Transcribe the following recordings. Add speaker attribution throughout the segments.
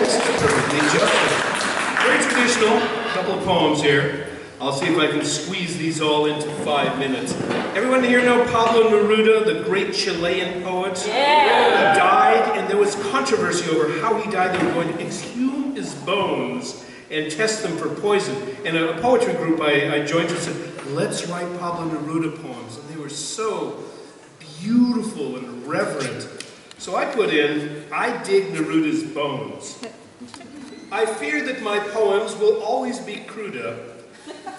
Speaker 1: this is perfectly just. Very traditional, a couple of poems here. I'll see if I can squeeze these all into 5 minutes. Everyone here know Pablo Neruda, the great Chilean poet? Yeah. He died, and there was controversy over how he died. They were going to exhume his bones and test them for poison. And a poetry group I joined and said, let's write Pablo Neruda poems. And they were so beautiful and reverent. So I put in, I dig Neruda's bones. I fear that my poems will always be cruder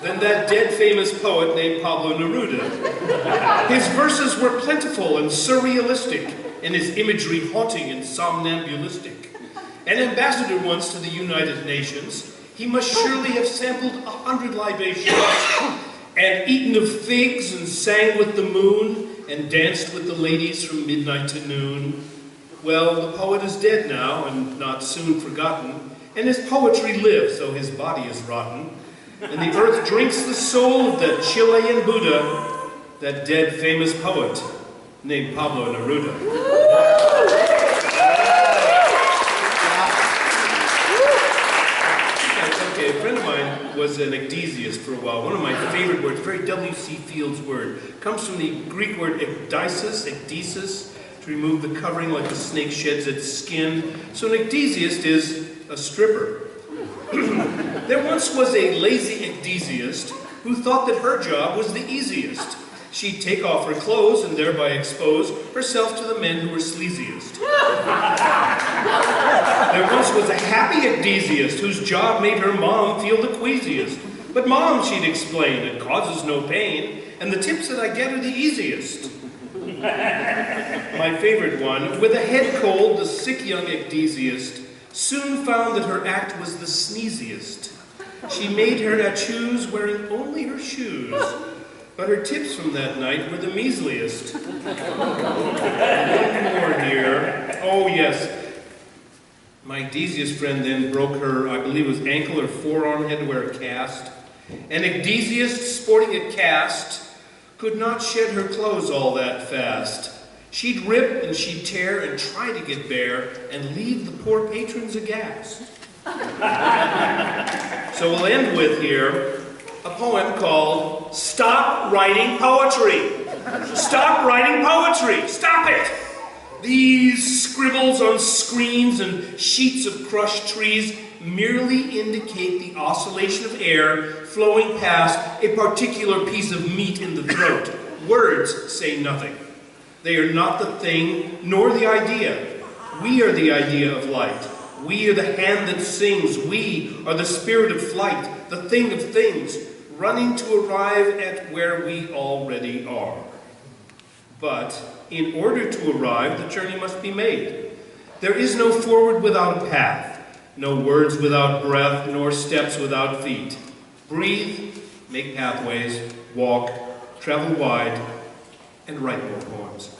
Speaker 1: than that dead famous poet named Pablo Neruda. His verses were plentiful and surrealistic, and his imagery haunting and somnambulistic. An ambassador once to the United Nations, he must surely have sampled 100 libations, and eaten of figs, and sang with the moon, and danced with the ladies from midnight to noon. Well, the poet is dead now, and not soon forgotten, and his poetry lives, though his body is rotten. And the earth drinks the soul of that Chilean Buddha, that dead famous poet named Pablo Neruda. Okay, a friend of mine was an ecdysiast for a while. One of my favorite words, very W.C. Fields word, comes from the Greek word ecdysis, to remove the covering like the snake sheds its skin. So an ecdysiast is a stripper. There once was a lazy ecdysiast who thought that her job was the easiest. She'd take off her clothes and thereby expose herself to the men who were sleaziest. There once was a happy ecdysiast whose job made her mom feel the queasiest. But mom, she'd explain, it causes no pain, and the tips that I get are the easiest. My favorite one, with a head cold, the sick young ecdysiast soon found that her act was the sneeziest. She made her choose wearing only her shoes, but her tips from that night were the measliest. One more here. Oh yes. My ecdysiast friend then broke her, I believe it was ankle or forearm, had to wear a cast. An ecdysiast sporting a cast could not shed her clothes all that fast. She'd rip and she'd tear and try to get bare and leave the poor patrons aghast. So we'll end with here a poem called Stop Writing Poetry. Stop writing poetry. Stop it. These scribbles on screens and sheets of crushed trees merely indicate the oscillation of air flowing past a particular piece of meat in the throat. Words say nothing. They are not the thing, nor the idea. We are the idea of light. We are the hand that sings. We are the spirit of flight, the thing of things, running to arrive at where we already are. But in order to arrive, the journey must be made. There is no forward without a path, no words without breath, nor steps without feet. Breathe, make pathways, walk, travel wide, and write more poems.